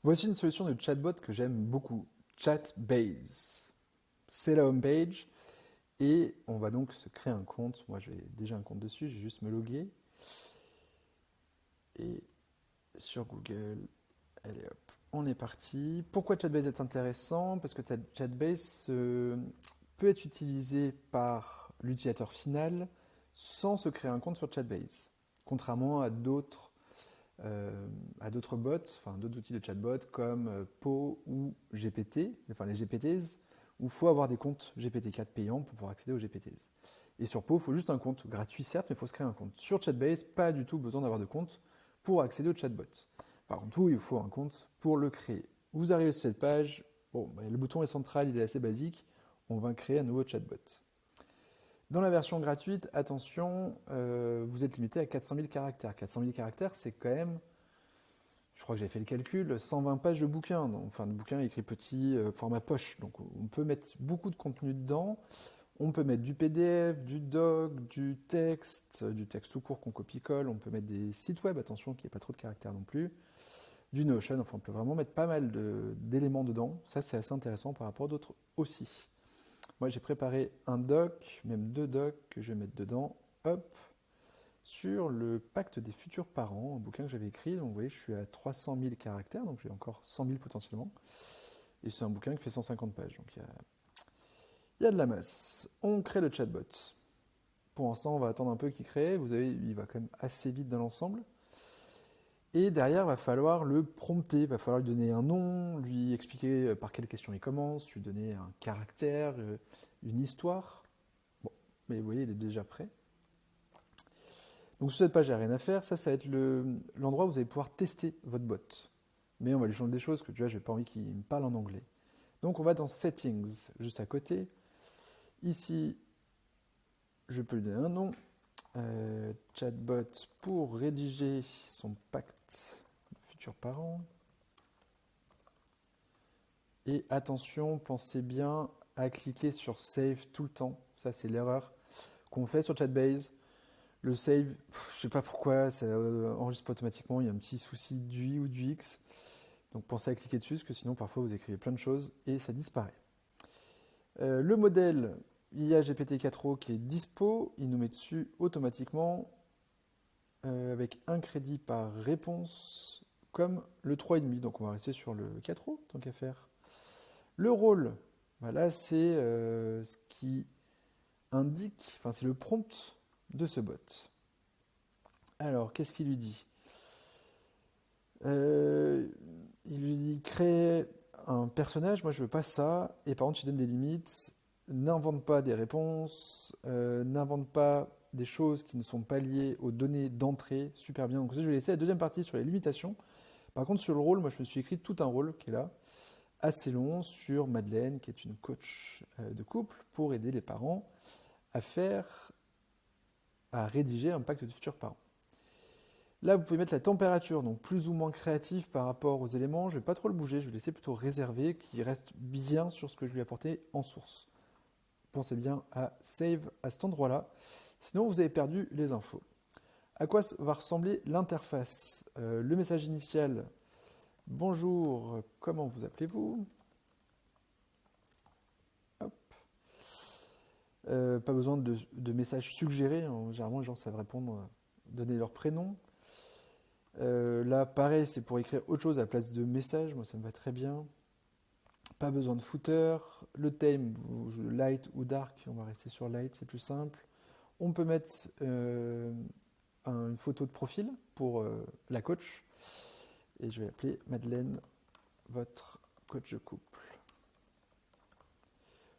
Voici une solution de chatbot que j'aime beaucoup, Chatbase. C'est la homepage et on va donc se créer un compte. Moi, j'ai déjà un compte dessus, je vais juste me loguer. Et sur Google, allez hop, on est parti. Pourquoi Chatbase est intéressant? Parce que Chatbase peut être utilisé par l'utilisateur final sans se créer un compte sur Chatbase. Contrairement à d'autres bots, enfin d'autres outils de chatbot comme Po ou GPT, enfin les GPTs, où il faut avoir des comptes GPT-4 payants pour pouvoir accéder aux GPTs. Et sur Po, il faut juste un compte gratuit certes, mais il faut se créer un compte. Sur Chatbase, pas du tout besoin d'avoir de compte pour accéder au chatbot. Par contre, il faut un compte pour le créer. Vous arrivez sur cette page, bon, le bouton est central, il est assez basique, on va créer un nouveau chatbot. Dans la version gratuite, attention, vous êtes limité à 400 000 caractères. 400 000 caractères, c'est quand même, je crois que j'avais fait le calcul, 120 pages de bouquin. Enfin, de bouquin écrit petit, format poche. Donc on peut mettre beaucoup de contenu dedans. On peut mettre du PDF, du doc, du texte tout court qu'on copie-colle. On peut mettre des sites web, attention qu'il n'y ait pas trop de caractères non plus. Du Notion, enfin on peut vraiment mettre pas mal d'éléments dedans. Ça c'est assez intéressant par rapport à d'autres aussi. Moi j'ai préparé un doc, même deux docs que je vais mettre dedans. Hop, sur le pacte des futurs parents, un bouquin que j'avais écrit. Donc vous voyez, je suis à 300 000 caractères, donc j'ai encore 100 000 potentiellement. Et c'est un bouquin qui fait 150 pages, donc il y a de la masse. On crée le chatbot. Pour l'instant, on va attendre un peu qu'il crée. Vous avez, il va quand même assez vite dans l'ensemble. Et derrière, il va falloir le prompter, il va falloir lui donner un nom, lui expliquer par quelle question il commence, lui donner un caractère, une histoire. Bon, mais vous voyez, il est déjà prêt. Donc sur cette page, il n'y a rien à faire. Ça va être l'endroit où vous allez pouvoir tester votre bot. Mais on va lui changer des choses, que tu vois, je n'ai pas envie qu'il me parle en anglais. Donc on va dans Settings, juste à côté. Ici, je peux lui donner un nom. Chatbot pour rédiger son pacte de futurs parents. Et attention, pensez bien à cliquer sur Save tout le temps. Ça, c'est l'erreur qu'on fait sur Chatbase. Le save, je sais pas pourquoi, ça enregistre pas automatiquement, il y a un petit souci du I ou du X. Donc pensez à cliquer dessus, parce que sinon parfois vous écrivez plein de choses et ça disparaît. Le modèle, il y a GPT-4o qui est dispo, il nous met dessus automatiquement avec un crédit par réponse, comme le 3,5. Donc on va rester sur le 4o, tant qu'à faire. Le rôle, là c'est ce qui indique, enfin c'est le prompt de ce bot. Alors, qu'est-ce qu'il lui dit? Il lui dit créer un personnage, moi je veux pas ça, et par contre tu donnes des limites, n'invente pas des réponses, n'invente pas des choses qui ne sont pas liées aux données d'entrée, super bien. Donc ça, je vais laisser la deuxième partie sur les limitations. Par contre sur le rôle, moi je me suis écrit tout un rôle qui est là, assez long, sur Madeleine, qui est une coach de couple, pour aider les parents à rédiger un pacte de futurs parents. Là, vous pouvez mettre la température, donc plus ou moins créatif par rapport aux éléments. Je ne vais pas trop le bouger, je vais le laisser plutôt réservé, qui reste bien sur ce que je lui ai apporté en source. Pensez bien à save à cet endroit-là, sinon vous avez perdu les infos. À quoi va ressembler l'interface? Le message initial, bonjour, comment vous appelez-vous? Hop. Pas besoin de messages suggérés, hein. Généralement les gens savent répondre, donner leur prénom. Là, pareil, c'est pour écrire autre chose à la place de message. Moi, ça me va très bien. Pas besoin de footer. Le thème, light ou dark, on va rester sur light, c'est plus simple. On peut mettre une photo de profil pour la coach. Et je vais l'appeler Madeleine, votre coach de couple.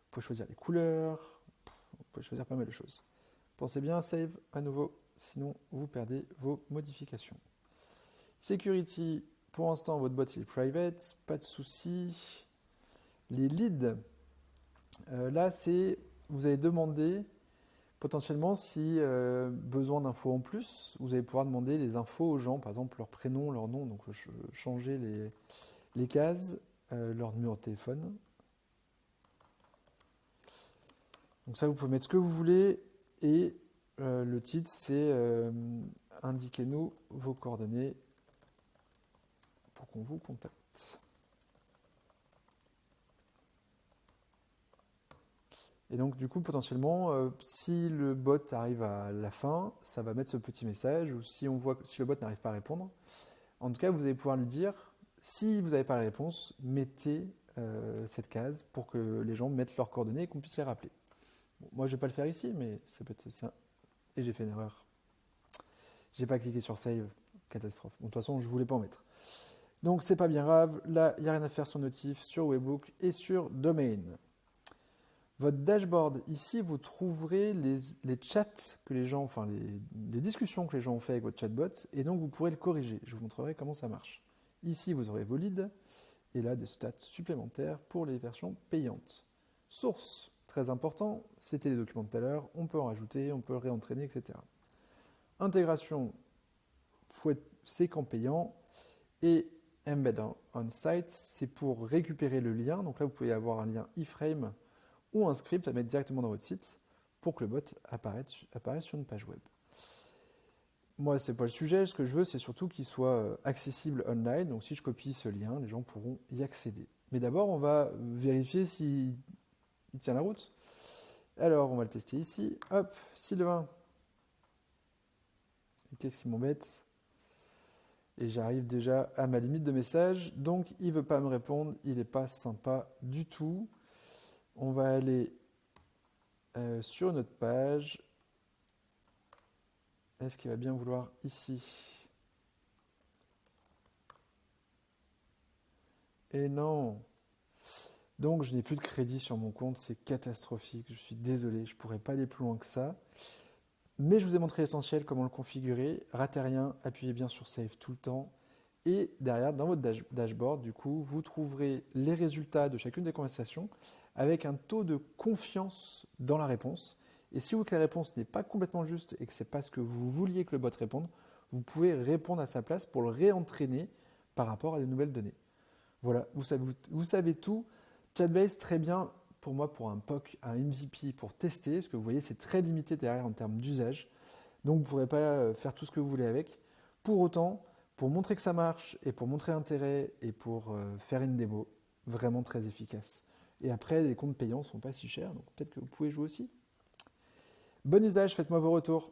Vous pouvez choisir les couleurs. Vous pouvez choisir pas mal de choses. Pensez bien à save à nouveau, sinon vous perdez vos modifications. Security, pour l'instant, votre bot il est private, pas de souci. Les leads, là, c'est vous allez demander potentiellement si besoin d'infos en plus, vous allez pouvoir demander les infos aux gens, par exemple leur prénom, leur nom, donc changer les cases, leur numéro de téléphone. Donc ça, vous pouvez mettre ce que vous voulez et le titre, c'est indiquez-nous vos coordonnées pour qu'on vous contacte. Et donc, du coup, potentiellement, si le bot arrive à la fin, ça va mettre ce petit message, ou si on voit si le bot n'arrive pas à répondre, en tout cas, vous allez pouvoir lui dire, si vous n'avez pas la réponse, mettez cette case pour que les gens mettent leurs coordonnées et qu'on puisse les rappeler. Bon, moi, je ne vais pas le faire ici, mais ça peut être ça. Et j'ai fait une erreur. J'ai pas cliqué sur Save, catastrophe. Bon, de toute façon, je voulais pas en mettre. Donc, c'est pas bien grave. Là, il n'y a rien à faire sur Notif, sur Webhook et sur Domain. Votre dashboard, ici, vous trouverez les chats que les gens, enfin les discussions que les gens ont fait avec votre chatbot, et donc vous pourrez le corriger. Je vous montrerai comment ça marche. Ici, vous aurez vos leads, et là, des stats supplémentaires pour les versions payantes. Source, très important, c'était les documents de tout à l'heure, on peut en rajouter, on peut le réentraîner, etc. Intégration, c'est qu'en payant, et embed on site, c'est pour récupérer le lien. Donc là, vous pouvez avoir un lien iframe ou un script à mettre directement dans votre site pour que le bot apparaisse sur une page web. Moi, ce n'est pas le sujet. Ce que je veux, c'est surtout qu'il soit accessible online. Donc, si je copie ce lien, les gens pourront y accéder. Mais d'abord, on va vérifier s'il tient la route. Alors, on va le tester ici. Hop, Sylvain. Qu'est-ce qui m'embête? Et j'arrive déjà à ma limite de message. Donc, il ne veut pas me répondre. Il n'est pas sympa du tout. On va aller sur notre page. Est-ce qu'il va bien vouloir ici? Et non. Donc je n'ai plus de crédit sur mon compte, c'est catastrophique. Je suis désolé, je ne pourrais pas aller plus loin que ça. Mais je vous ai montré l'essentiel, comment le configurer. Ratez rien, appuyez bien sur Save tout le temps. Et derrière, dans votre dashboard, du coup, vous trouverez les résultats de chacune des conversations avec un taux de confiance dans la réponse. Et si vous voyez que la réponse n'est pas complètement juste et que ce n'est pas ce que vous vouliez que le bot réponde, vous pouvez répondre à sa place pour le réentraîner par rapport à de nouvelles données. Voilà, vous savez tout. Chatbase, très bien pour moi pour un POC, un MVP pour tester, parce que vous voyez, c'est très limité derrière en termes d'usage. Donc vous ne pourrez pas faire tout ce que vous voulez avec. Pour autant, pour montrer que ça marche et pour montrer l'intérêt et pour faire une démo, vraiment très efficace. Et après, les comptes payants ne sont pas si chers, donc peut-être que vous pouvez jouer aussi. Bon usage, faites-moi vos retours.